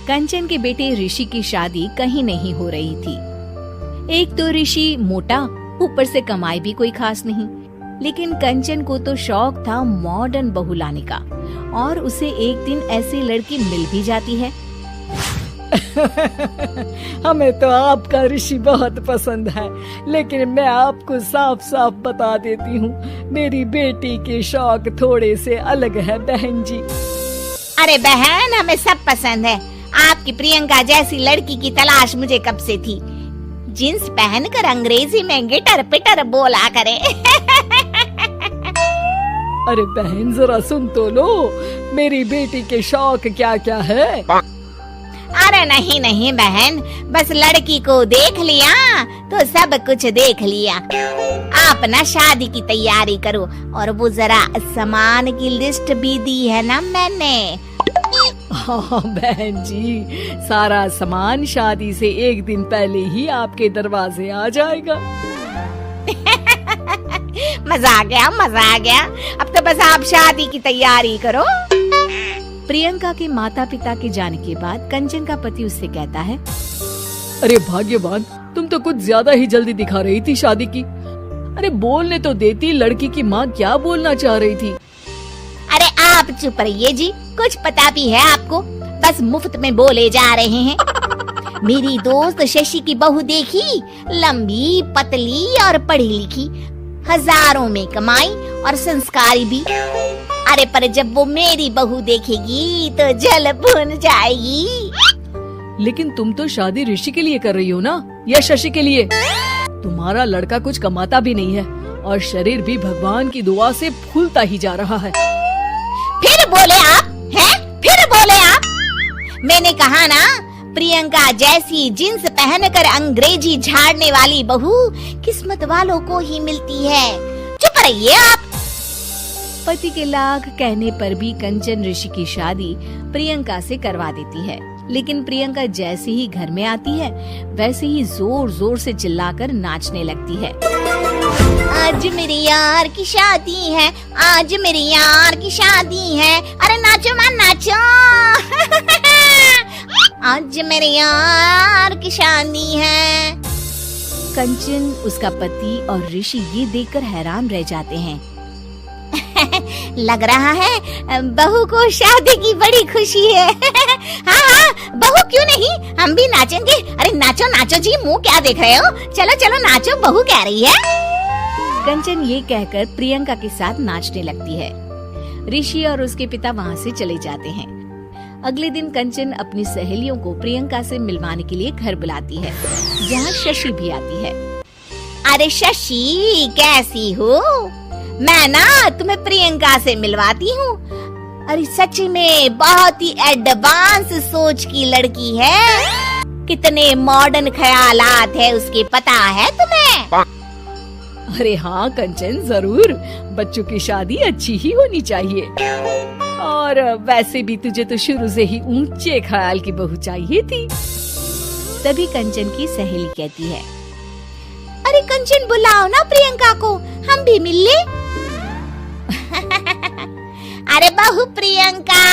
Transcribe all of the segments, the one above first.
कंचन के बेटे ऋषि की शादी कहीं नहीं हो रही थी। एक तो ऋषि मोटा, ऊपर से कमाई भी कोई खास नहीं। लेकिन कंचन को तो शौक था मॉडर्न बहू लाने का, और उसे एक दिन ऐसी लड़की मिल भी जाती है। हमें तो आपका ऋषि बहुत पसंद है, लेकिन मैं आपको साफ साफ बता देती हूँ, मेरी बेटी के शौक थोड़े से अलग है बहन जी। अरे बहन, हमें सब पसंद है। आपकी प्रियंका जैसी लड़की की तलाश मुझे कब से थी। जींस पहनकर अंग्रेजी में गिटर पिटर बोला करे। अरे बहन जरा सुन तो लो, मेरी बेटी के शौक क्या क्या है। अरे नहीं नहीं बहन, बस लड़की को देख लिया तो सब कुछ देख लिया। आप ना शादी की तैयारी करो, और वो जरा सामान की लिस्ट भी दी है ना मैंने। हाँ बहन जी, सारा सामान शादी से एक दिन पहले ही आपके दरवाजे आ जाएगा। मजा आ गया, मजा आ गया। अब तो बस आप शादी की तैयारी करो। प्रियंका के माता पिता के जाने के बाद कंचन का पति उससे कहता है, अरे भाग्यवान, तुम तो कुछ ज्यादा ही जल्दी दिखा रही थी शादी की। अरे बोलने तो देती, लड़की की माँ क्या बोलना चाह रही थी। अरे आप चुप रहिए जी, कुछ पता भी है आपको, बस मुफ्त में बोले जा रहे हैं। मेरी दोस्त शशि की बहू देखी, लंबी पतली और पढ़ी लिखी, हजारों में कमाई और संस्कारी भी। अरे पर जब वो मेरी बहू देखेगी तो जल भुन जाएगी। लेकिन तुम तो शादी ऋषि के लिए कर रही हो ना, या शशि के लिए? तुम्हारा लड़का कुछ कमाता भी नहीं है, और शरीर भी भगवान की दुआ से फूलता ही जा रहा है। फिर बोले आप हैं? फिर बोले आप? मैंने कहा ना, प्रियंका जैसी जींस पहनकर अंग्रेजी झाड़ने वाली बहू किस्मत वालों को ही मिलती है। चुप रहिए आप। पति के लाख कहने पर भी कंचन ऋषि की शादी प्रियंका से करवा देती है। लेकिन प्रियंका जैसे ही घर में आती है, वैसे ही जोर जोर से चिल्लाकर नाचने लगती है। आज मेरे यार की शादी है, आज मेरे यार की शादी है। अरे नाचो मां नाचो। आज मेरे यार की शादी है। कंचन, उसका पति और ऋषि ये देखकर हैरान रह जाते हैं। लग रहा है बहू को शादी की बड़ी खुशी है। हाँ हाँ, बहू क्यों नहीं, हम भी नाचेंगे। अरे नाचो नाचो जी, मुंह क्या देख रहे हो, चलो चलो नाचो, बहू कह रही है। कंचन ये कहकर प्रियंका के साथ नाचने लगती है। ऋषि और उसके पिता वहाँ से चले जाते हैं। अगले दिन कंचन अपनी सहेलियों को प्रियंका से मिलवाने के लिए घर बुलाती है, जहाँ शशि भी आती है। अरे शशि, कैसी हो? मैं ना तुम्हें प्रियंका से मिलवाती हूँ। अरे सच में बहुत ही एडवांस सोच की लड़की है। कितने मॉडर्न ख्यालात है उसके, पता है तुम्हें? अरे हाँ कंचन, जरूर। बच्चों की शादी अच्छी ही होनी चाहिए, और वैसे भी तुझे तो शुरू से ही ऊंचे ख्याल की बहू चाहिए थी। तभी कंचन की सहेली कहती है, अरे कंचन बुलाओ ना प्रियंका को, हम भी मिल ले। अरे बहू प्रियंका,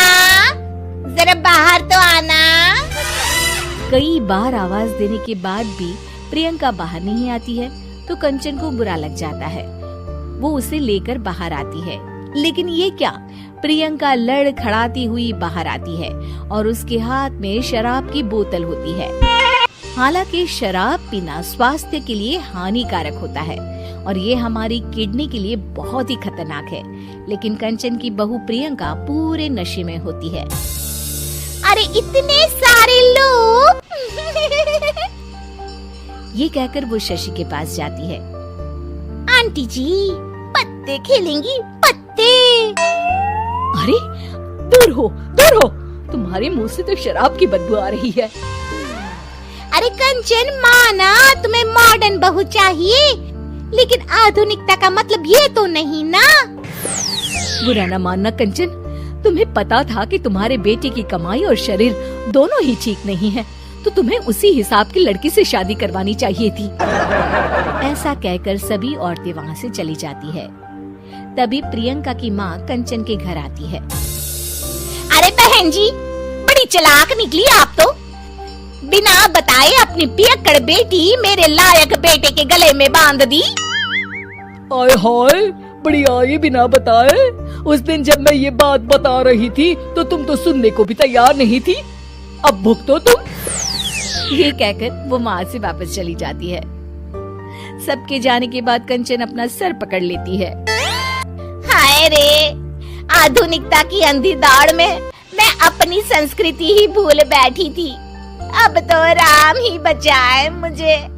जरा बाहर तो आना। कई बार आवाज देने के बाद भी प्रियंका बाहर नहीं आती है, तो कंचन को बुरा लग जाता है। वो उसे लेकर बाहर आती है, लेकिन ये क्या, प्रियंका लड़खड़ाती हुई बाहर आती है और उसके हाथ में शराब की बोतल होती है। हालांकि शराब पीना स्वास्थ्य के लिए हानिकारक होता है, और ये हमारी किडनी के लिए बहुत ही खतरनाक है। लेकिन कंचन की बहू प्रियंका पूरे नशे में होती है। अरे इतने सारे लोग। ये कहकर वो शशि के पास जाती है। आंटी जी, पत्ते खेलेंगी, पत्ते। अरे दूर हो, दूर हो, तुम्हारे मुंह से तो शराब की बदबू आ रही है। अरे कंचन, माना तुम्हें मॉडर्न बहू चाहिए, लेकिन आधुनिकता का मतलब ये तो नहीं ना। बुरा न मानना कंचन, तुम्हें पता था कि तुम्हारे बेटे की कमाई और शरीर दोनों ही ठीक नहीं है, तो तुम्हें उसी हिसाब की लड़की से शादी करवानी चाहिए थी। ऐसा कहकर सभी औरतें वहाँ से चली जाती है। तभी प्रियंका की माँ कंचन के घर आती है। अरे बहन जी, बड़ी चालाक निकली आप तो। बिना बताए अपनी पियक्कड़ बेटी मेरे लायक बेटे के गले में बांध दी। आय हाय, बड़ी आई बिना बताए। उस दिन जब मैं ये बात बता रही थी तो तुम तो सुनने को भी तैयार नहीं थी। अब भुगतो तुम। ये कहकर वो वहां से वापस चली जाती है। सबके जाने के बाद कंचन अपना सर पकड़ लेती है। हाय रे, आधुनिकता की अंधी दौड़ में मैं अपनी संस्कृति ही भूल बैठी थी। अब तो राम ही बचाए मुझे।